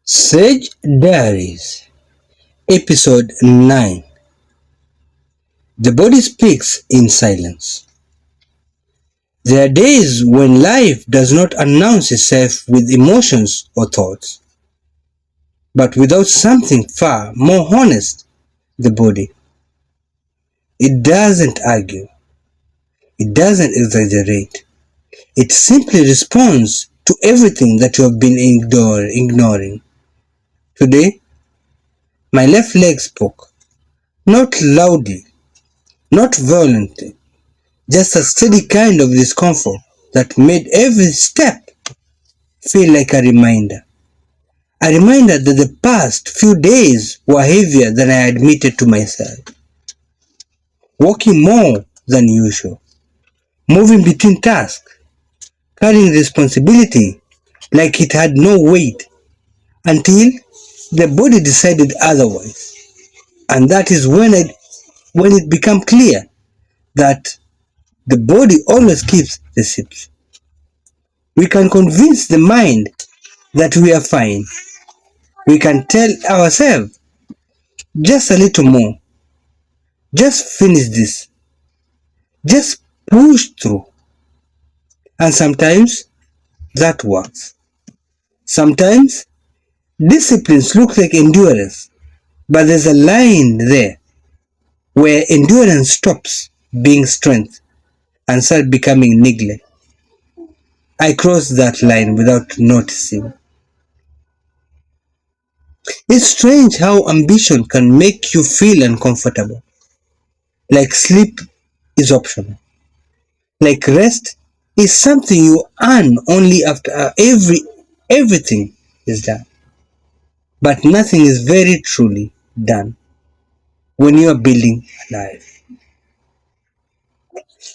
Sage Diaries, Episode 9. The body speaks in silence. There are days when life does not announce itself with emotions or thoughts, but without something far more honest, the body. It doesn't argue, it doesn't exaggerate, it simply responds to everything that you have been ignoring. Today, my left leg spoke, not loudly, not violently, just a steady kind of discomfort that made every step feel like a reminder. A reminder that the past few days were heavier than I admitted to myself. Working more than usual, moving between tasks, carrying responsibility like it had no weight until the body decided otherwise. And that is when it became clear that the body always keeps receipts. We can convince the mind that we are fine. We can tell ourselves just a little more, just finish this, just push through. And sometimes that works. Sometimes disciplines look like endurance, but there's a line there where endurance stops being strength and starts becoming neglect. I crossed that line without noticing. It's strange how ambition can make you feel uncomfortable, like sleep is optional. Like rest is something you earn only after everything is done. But nothing is very truly done when you are building a life.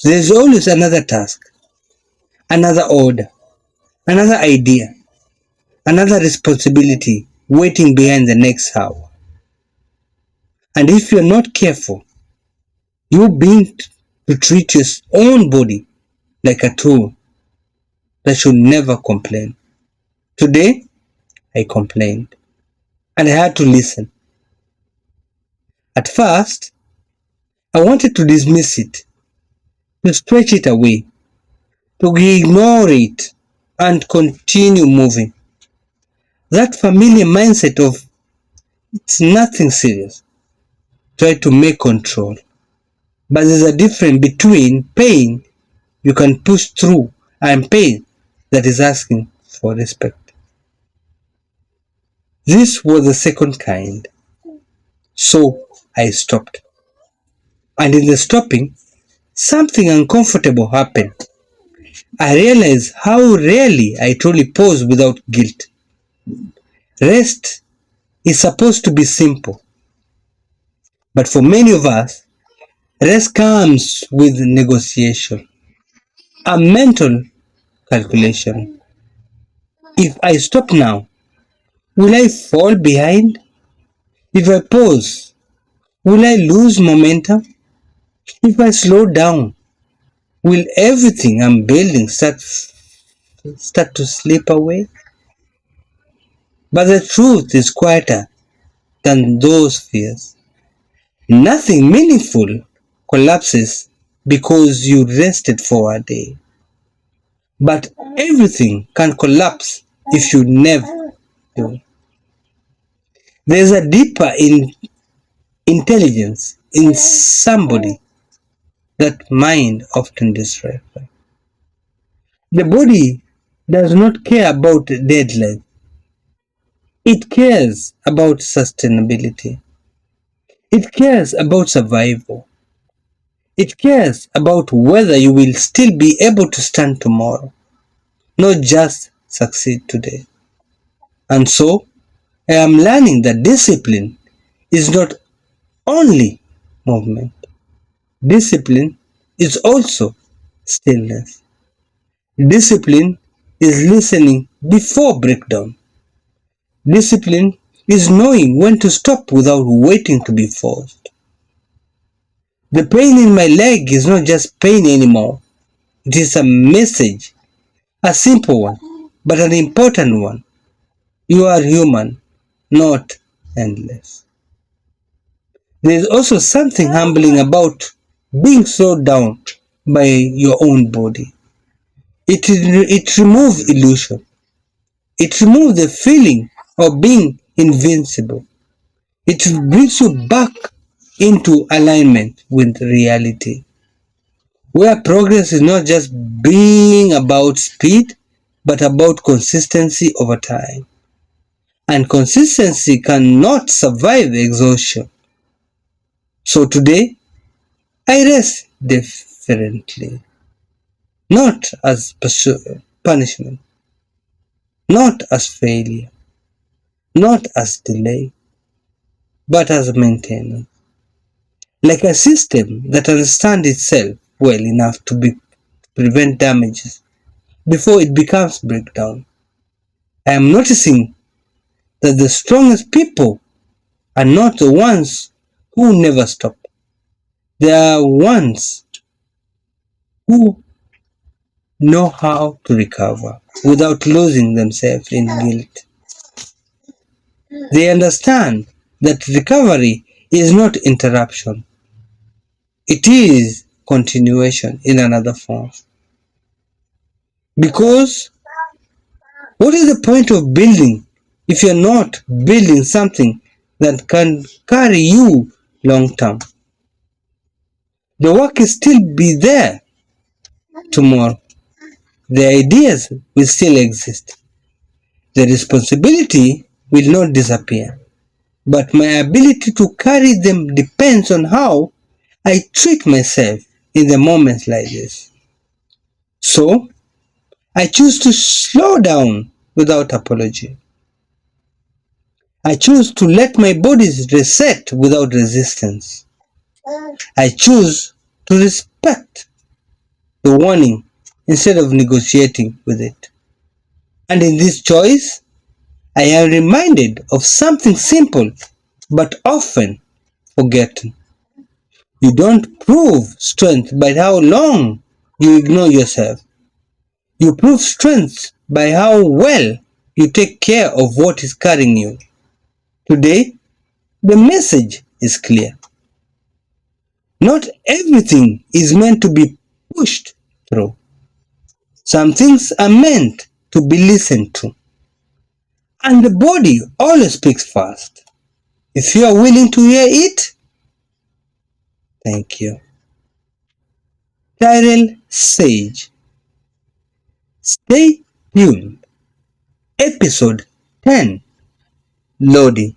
There is always another task, another order, another idea, another responsibility waiting behind the next hour. And if you are not careful, you begin to treat your own body like a tool that should never complain. Today, I complained and I had to listen. At first, I wanted to dismiss it, to stretch it away, to ignore it, and continue moving. That familiar mindset of it's nothing serious tried to make control. But there's a difference between pain you can push through and pain that is asking for respect. This was the second kind. So I stopped. And in the stopping, something uncomfortable happened. I realized how rarely I truly pause without guilt. Rest is supposed to be simple, but for many of us, rest comes with negotiation, a mental calculation. If I stop now, will I fall behind? If I pause, will I lose momentum? If I slow down, will everything I'm building start to slip away? But the truth is quieter than those fears. Nothing meaningful collapses because you rested for a day. But everything can collapse if you never do. There's a deeper intelligence in somebody that mind often destroys. The body does not care about deadline. It cares about sustainability. It cares about survival. It cares about whether you will still be able to stand tomorrow, not just succeed today. And so, I am learning that discipline is not only movement. Discipline is also stillness. Discipline is listening before breakdown. Discipline is knowing when to stop without waiting to be forced. The pain in my leg is not just pain anymore. It is a message, a simple one, but an important one. You are human, not endless. There is also something humbling about being slowed down by your own body. It removes illusion. It removes the feeling of being invincible. It brings you back into alignment with reality, where progress is not just being about speed, but about consistency over time. And consistency cannot survive exhaustion. So today, I rest differently, not as punishment, not as failure, not as delay, but as maintenance. Like a system that understands itself well enough to prevent damages before it becomes breakdown. I am noticing that the strongest people are not the ones who never stop. They are ones who know how to recover without losing themselves in guilt. They understand that recovery is not interruption, it is continuation in another form. Because what is the point of building if you're not building something that can carry you long term? The work will still be there tomorrow. The ideas will still exist. The responsibility will not disappear. But my ability to carry them depends on how I treat myself in the moments like this. So, I choose to slow down without apology. I choose to let my body reset without resistance. I choose to respect the warning instead of negotiating with it. And in this choice, I am reminded of something simple but often forgotten. You don't prove strength by how long you ignore yourself. You prove strength by how well you take care of what is carrying you. Today, the message is clear. Not everything is meant to be pushed through. Some things are meant to be listened to. And the body always speaks first. If you are willing to hear it, thank you. Tyrell Sage. Stay tuned. Episode 10. Loading.